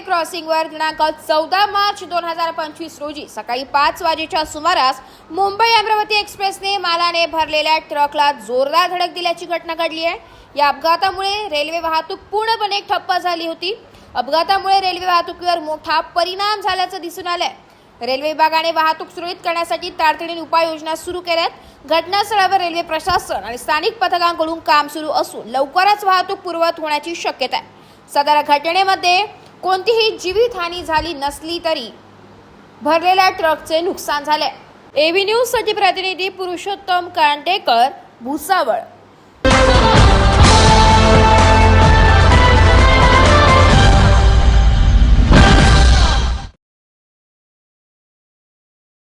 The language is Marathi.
क्रॉसिंगवर दिनांक 14 मार्च 2025 रोजी सकाळी 5 वाजेच्या सुमारास मुंबई अमरावती एक्सप्रेसने मालाने भरलेल्या ट्रकला जोरदार धडक दिल्याची घटना घडली आहे। या अपघातामुळे रेल्वे वाहतूक पूर्णपणे ठप्प झाली होती। अपघातामुळे रेल्वे वाहतुकीवर मोठा परिणाम झाल्याचं दिसून आलंय। रेल्वे विभागाने वाहतूक सुरळीत करण्यासाठी तातडीने उपाययोजना सुरू केल्यात। घटनास्थळावर रेल्वे प्रशासन आणि स्थानिक पथकांकडून काम सुरू असून लवकरच वाहतूक पूर्ववत होण्याची शक्यता आहे। सदर घटनेमध्ये कोणतीही जीवितहानी झाली नसली तरी भरलेल्या ट्रकचे नुकसान झाले। एबी न्यूज साठी प्रतिनिधी पुरुषोत्तम कांडेकर, भुसावळ।